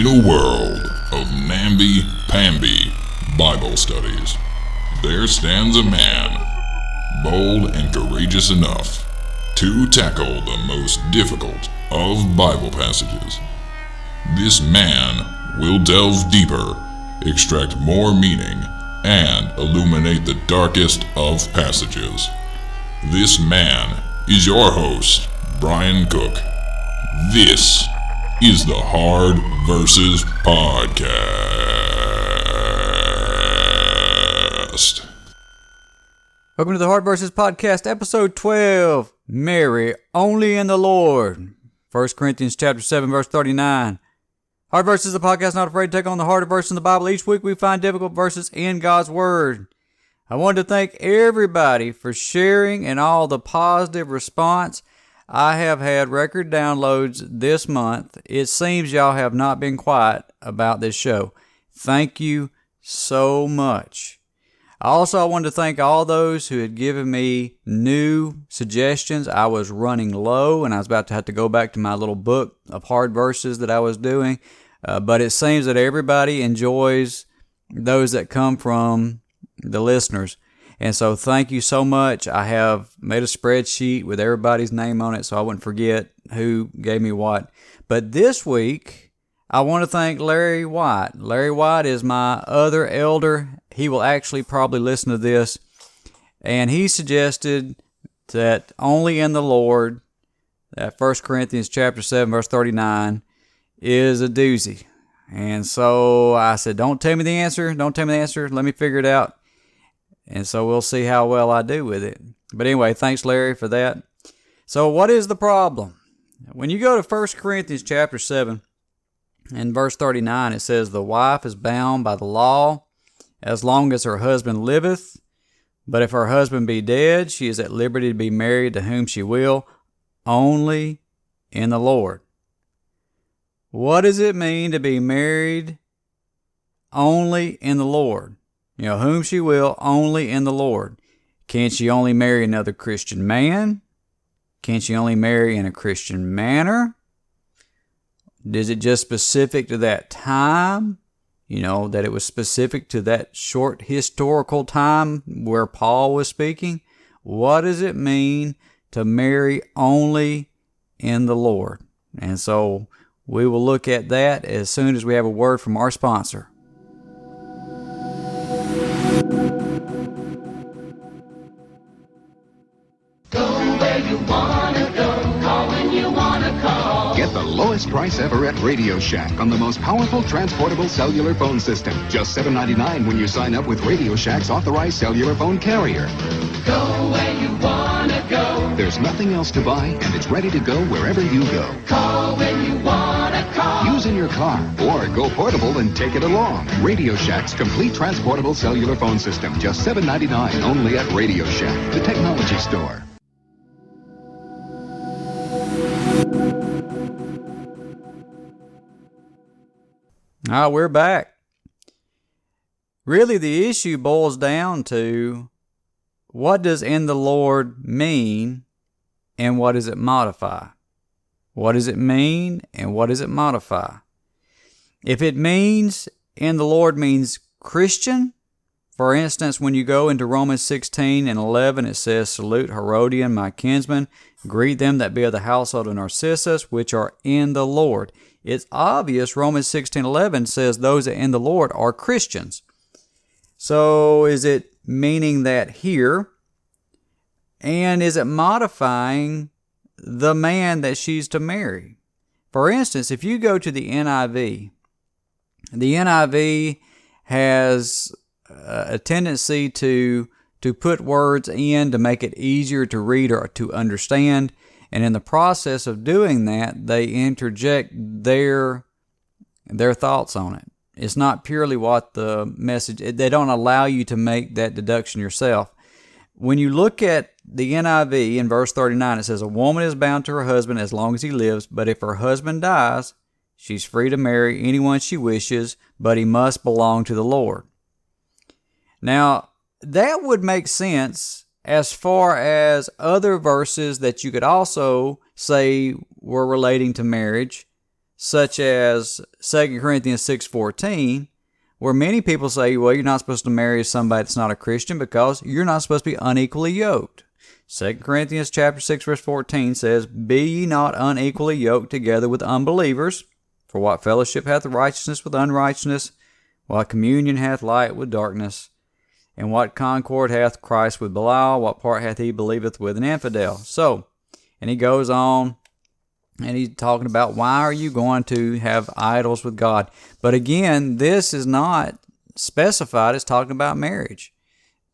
In a world of namby-pamby Bible studies, there stands a man, bold and courageous enough to tackle the most difficult of Bible passages. This man will delve deeper, extract more meaning, and illuminate the darkest of passages. This man is your host, Brian Cook. This is the Hard Verses Podcast. Welcome to the Hard Verses Podcast, episode 12, Mary Only in the Lord. 1 Corinthians chapter 7, verse 39. Hard Verses is a podcast not afraid to take on the harder verses in the Bible. Each week we find difficult verses in God's Word. I wanted to thank everybody for sharing and all the positive response. I have had record downloads this month. It seems y'all have not been quiet about this show. Thank you so much. Also, I wanted to thank all those who had given me new suggestions. I was running low and I was about to have to go back to my little book of hard verses that I was doing. But it seems that everybody enjoys those that come from the listeners. And so thank you so much. I have made a spreadsheet with everybody's name on it so I wouldn't forget who gave me what. But this week, I want to thank Larry White. Larry White is my other elder. He will actually probably listen to this. And he suggested that only in the Lord, that 1 Corinthians chapter 7, verse 39, is a doozy. And so I said, don't tell me the answer. Don't tell me the answer. Let me figure it out. And so we'll see how well I do with it. But anyway, thanks, Larry, for that. So what is the problem? When you go to 1 Corinthians chapter 7 and verse 39, it says, the wife is bound by the law as long as her husband liveth. But if her husband be dead, she is at liberty to be married to whom she will, only in the Lord. What does it mean to be married only in the Lord? You know, whom she will, only in the Lord. Can she only marry another Christian man? Can she only marry in a Christian manner? Is it just specific to that time? You know, that it was specific to that short historical time where Paul was speaking? What does it mean to marry only in the Lord? And so we will look at that as soon as we have a word from our sponsor. Get the lowest price ever at Radio Shack on the most powerful transportable cellular phone system. Just $7.99 when you sign up with Radio Shack's authorized cellular phone carrier. Go where you wanna go. There's nothing else to buy, and it's ready to go wherever you go. Call when you wanna call. Use in your car, or go portable and take it along. Radio Shack's complete transportable cellular phone system. Just $7.99 only at Radio Shack, the technology store. We're back. Really, the issue boils down to what does in the Lord mean and what does it modify? What does it mean and what does it modify? If it means in the Lord means Christian, for instance, when you go into Romans 16 and 11, it says, salute Herodian, my kinsman, greet them that be of the household of Narcissus, which are in the Lord. It's obvious Romans 16:11 says those that in the Lord are Christians. So is it meaning that here? And is it modifying the man that she's to marry? For instance, if you go to the NIV has a tendency to put words in to make it easier to read or to understand. And in the process of doing that, they interject their thoughts on it. It's not purely what the message, they don't allow you to make that deduction yourself. When you look at the NIV in verse 39, it says, a woman is bound to her husband as long as he lives, but if her husband dies, she's free to marry anyone she wishes, but he must belong to the Lord. Now, that would make sense as far as other verses that you could also say were relating to marriage such as 2 Corinthians 6:14, where many people say, well, you're not supposed to marry somebody that's not a Christian because you're not supposed to be unequally yoked. 2 Corinthians chapter 6, verse 14 says, Be ye not unequally yoked together with unbelievers, for what fellowship hath righteousness with unrighteousness? What communion hath light with darkness? And what concord hath Christ with Belial? What part hath he believeth with an infidel? So, and he goes on, and he's talking about why are you going to have idols with God? But again, this is not specified as talking about marriage.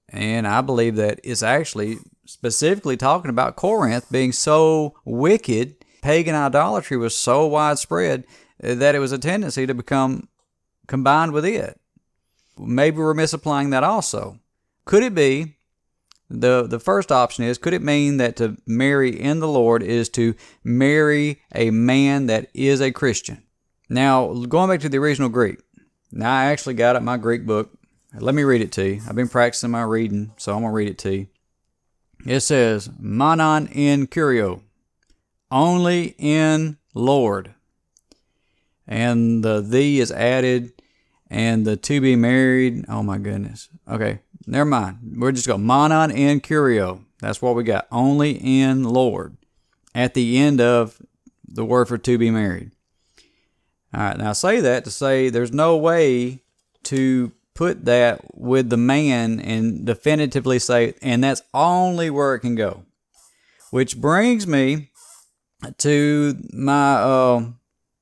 And I believe that it's actually specifically talking about Corinth being so wicked, pagan idolatry was so widespread that it was a tendency to become combined with it. Maybe we're misapplying that also. Could it be, the first option is, could it mean that to marry in the Lord is to marry a man that is a Christian? Now, going back to the original Greek. Now, I actually got it, my Greek book. Let me read it to you. I've been practicing my reading, so I'm going to read it to you. It says, Manon in Curio, only in Lord. And the thee is added, and the to be married, oh my goodness. Okay, never mind. We're just going Manon in Curio. That's what we got. Only in Lord. At the end of the word for to be married. All right, now I say that to say there's no way to put that with the man and definitively say, and that's only where it can go. Which brings me to my,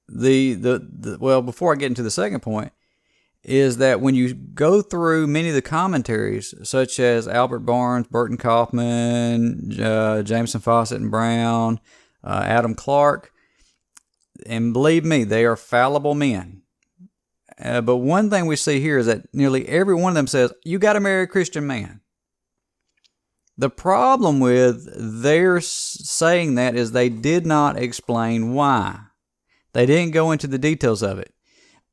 well, before I get into the second point, is that when you go through many of the commentaries, such as Albert Barnes, Burton Kaufman, Jameson Fawcett and Brown, Adam Clark, and believe me, they are fallible men. But one thing we see here is that nearly every one of them says, you got to marry a Christian man. The problem with their saying that is they did not explain why. They didn't go into the details of it.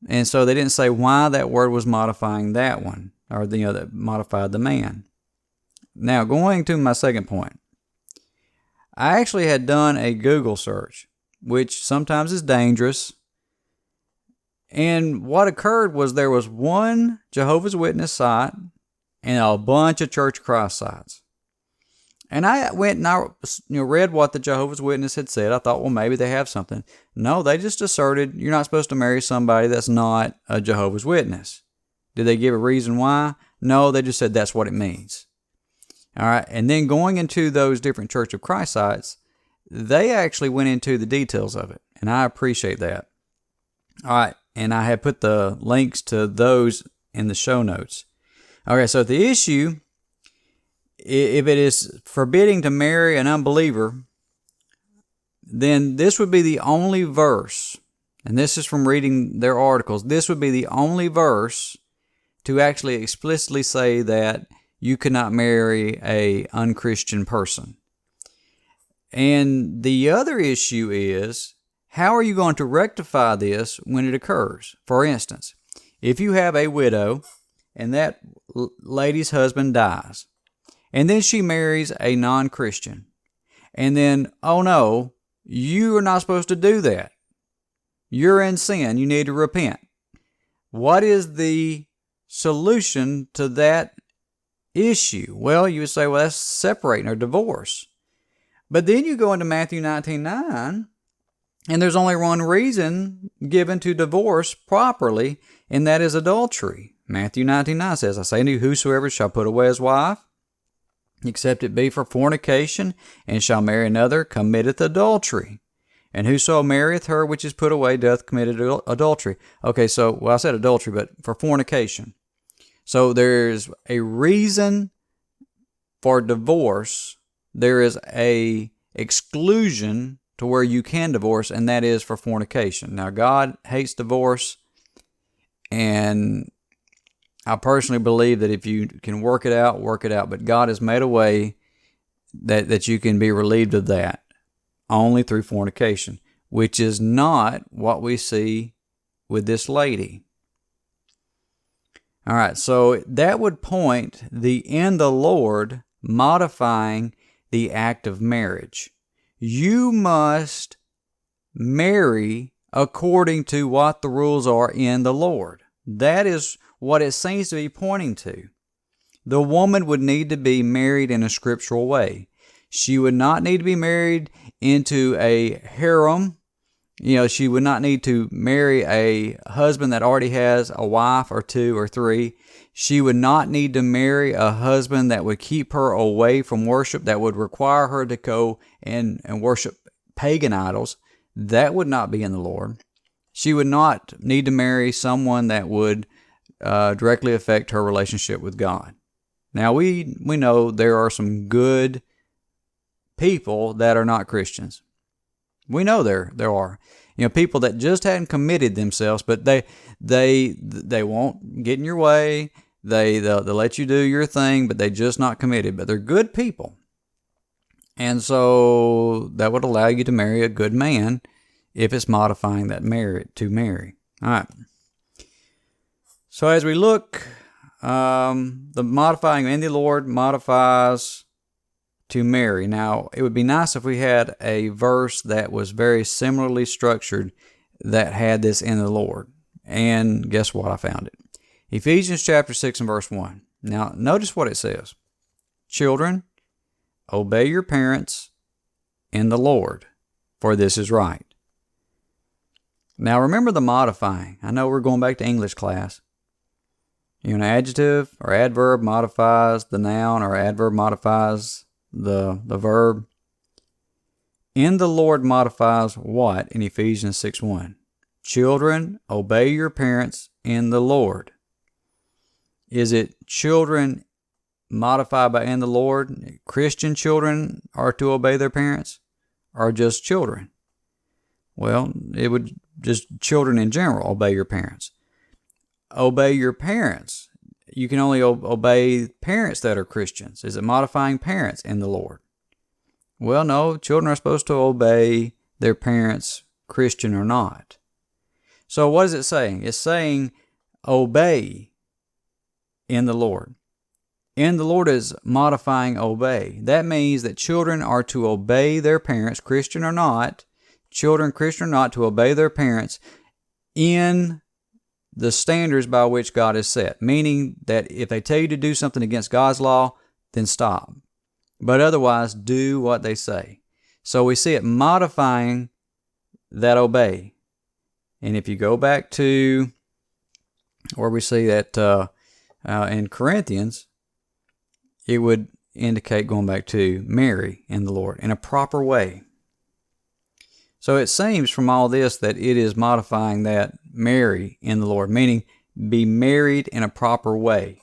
And so they didn't say why that word was modifying that one, or that modified the man. Now, going to my second point. I actually had done a Google search, which sometimes is dangerous. And what occurred was there was one Jehovah's Witness site and a bunch of Church of Christ sites. And I went and I read what the Jehovah's Witness had said. I thought, well, maybe they have something. No, they just asserted you're not supposed to marry somebody that's not a Jehovah's Witness. Did they give a reason why? No, they just said that's what it means. All right, and then going into those different Church of Christ sites, they actually went into the details of it, and I appreciate that. All right, and I have put the links to those in the show notes. Okay, so the issue, if it is forbidding to marry an unbeliever, then this would be the only verse, and this is from reading their articles, this would be the only verse to actually explicitly say that you cannot marry a unchristian person. And the other issue is, how are you going to rectify this when it occurs? For instance, if you have a widow and that lady's husband dies, and then she marries a non-Christian, and then, oh no, you are not supposed to do that. You're in sin. You need to repent. What is the solution to that issue? Well, you would say, well, that's separating or divorce. But then you go into Matthew 19:9, and there's only one reason given to divorce properly, and that is adultery. Matthew 19:9 says, I say unto you, whosoever shall put away his wife, except it be for fornication, and shall marry another, committeth adultery. And whoso marrieth her which is put away doth commit adultery. Okay, so, well, I said adultery, but for fornication. So there's a reason for divorce. There is a exclusion to where you can divorce, and that is for fornication. Now, God hates divorce, and I personally believe that if you can work it out, but God has made a way that you can be relieved of that only through fornication, which is not what we see with this lady. All right, so that would point the in the Lord modifying the act of marriage. You must marry according to what the rules are in the Lord. That is what it seems to be pointing to. The woman would need to be married in a scriptural way. She would not need to be married into a harem. She would not need to marry a husband that already has a wife or two or three. She would not need to marry a husband that would keep her away from worship, that would require her to go and worship pagan idols. That would not be in the Lord. She would not need to marry someone that would directly affect her relationship with God. Now, we know there are some good people that are not Christians. We know there are. People that just hadn't committed themselves, but they won't get in your way. They'll let you do your thing, but they're just not committed. But they're good people. And so that would allow you to marry a good man if it's modifying that to marry. All right. So as we look, the modifying in the Lord modifies to marry. Now, it would be nice if we had a verse that was very similarly structured that had this in the Lord. And guess what? I found it. Ephesians chapter 6 and verse 1. Now, notice what it says. Children, obey your parents in the Lord, for this is right. Now, remember the modifying. I know we're going back to English class. An adjective or adverb modifies the noun, or adverb modifies the verb. In the Lord modifies what in Ephesians 6:1? Children, obey your parents in the Lord. Is it children modified by in the Lord? Christian children are to obey their parents, or just children? Well, it would just children in general obey your parents. Obey your parents. You can only obey parents that are Christians. Is it modifying parents in the Lord? Well, no. Children are supposed to obey their parents, Christian or not. So what is it saying? It's saying obey in the Lord. In the Lord is modifying obey. That means that children are to obey their parents, Christian or not, children, Christian or not, to obey their parents in the standards by which God has set. Meaning that if they tell you to do something against God's law, then stop. But otherwise, do what they say. So we see it modifying that obey. And if you go back to where we see that in Corinthians, it would indicate going back to marry in the Lord in a proper way. So it seems from all this that it is modifying that marry in the Lord, meaning be married in a proper way,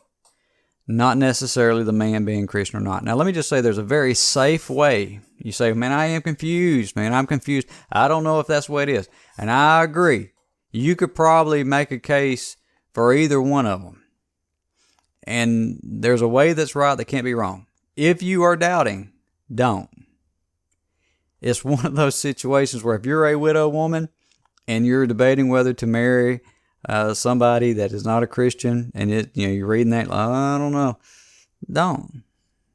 not necessarily the man being Christian or not. Now let me just say there's a very safe way. You say, man, I am confused, man, I'm confused. I don't know if that's the way it is. And I agree. You could probably make a case for either one of them. And there's a way that's right that can't be wrong. If you are doubting, don't. It's one of those situations where if you're a widow woman and you're debating whether to marry somebody that is not a Christian, and you're reading that, I don't know, don't.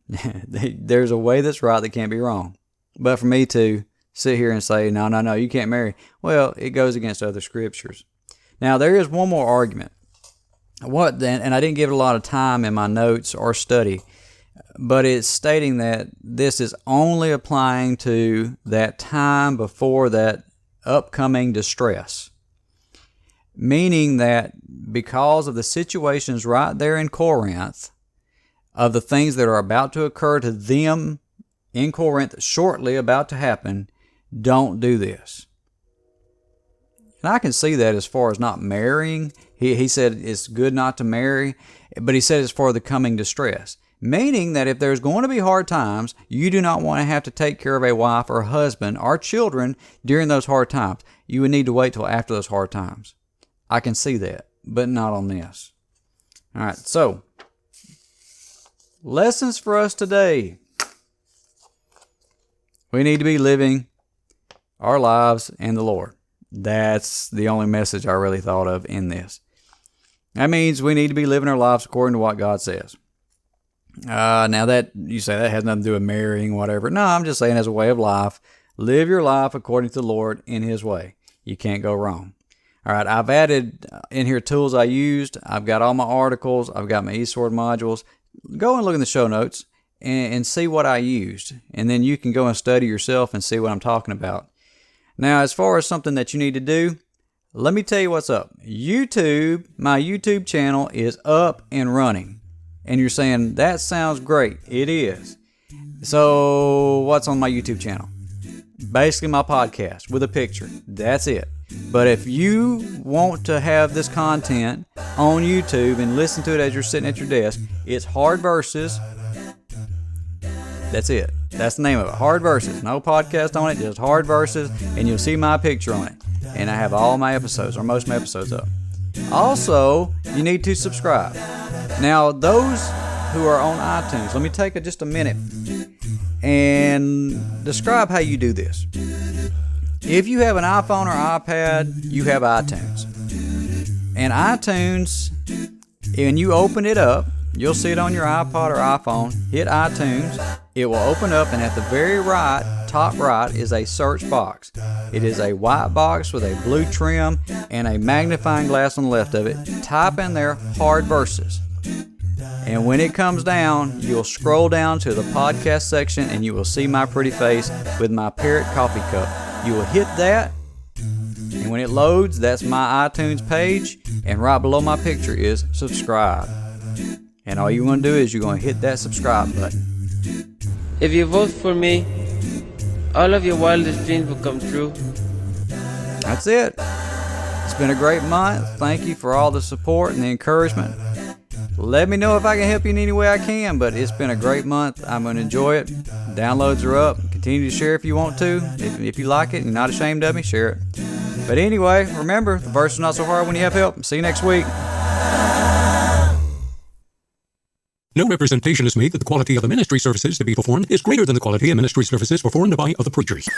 There's a way that's right that can't be wrong. But for me to sit here and say, no, you can't marry, well, it goes against other scriptures. Now, there is one more argument. What then? And I didn't give it a lot of time in my notes or study, but it's stating that this is only applying to that time before that upcoming distress. Meaning that because of the situations right there in Corinth, of the things that are about to occur to them in Corinth, shortly about to happen, don't do this. And I can see that as far as not marrying. He said it's good not to marry, but he said it's for the coming distress. Meaning that if there's going to be hard times, you do not want to have to take care of a wife or husband or children during those hard times. You would need to wait till after those hard times. I can see that, but not on this. All right, so lessons for us today. We need to be living our lives in the Lord. That's the only message I really thought of in this. That means we need to be living our lives according to what God says. Now that you say that has nothing to do with marrying, whatever. No, I'm just saying as a way of life. Live your life according to the Lord in His way. You can't go wrong. All right, I've added in here tools I used. I've got all my articles. I've got my eSword modules. Go and look in the show notes and see what I used. And then you can go and study yourself and see what I'm talking about. Now, as far as something that you need to do, let me tell you what's up. YouTube, my YouTube channel is up and running. And you're saying, that sounds great. It is. So, what's on my YouTube channel? Basically my podcast with a picture. That's it. But if you want to have this content on YouTube and listen to it as you're sitting at your desk, it's Hard Verses. That's it. That's the name of it. Hard Verses. No podcast on it, just Hard Verses, and you'll see my picture on it. And I have all my episodes, or most of my episodes up. Also, you need to subscribe. Now, those who are on iTunes, let me take just a minute and describe how you do this. If you have an iPhone or iPad, you have iTunes. And iTunes, when you open it up, you'll see it on your iPod or iPhone. Hit iTunes. It will open up, and at the very right, top right, is a search box. It is a white box with a blue trim and a magnifying glass on the left of it. Type in there Hard Verses. And when it comes down, you'll scroll down to the podcast section and you will see my pretty face with my Parrot coffee cup. You will hit that, and when it loads, that's my iTunes page, and right below my picture is subscribe. And all you're going to do is you're going to hit that subscribe button. If you vote for me, all of your wildest dreams will come true. That's it. It's been a great month. Thank you for all the support and the encouragement. Let me know if I can help you in any way I can, but it's been a great month. I'm going to enjoy it. Downloads are up. Continue to share if you want to. If you like it and you're not ashamed of me, share it. But anyway, remember, the verse is not so hard when you have help. See you next week. No representation is made that the quality of the ministry services to be performed is greater than the quality of ministry services performed by other preachers.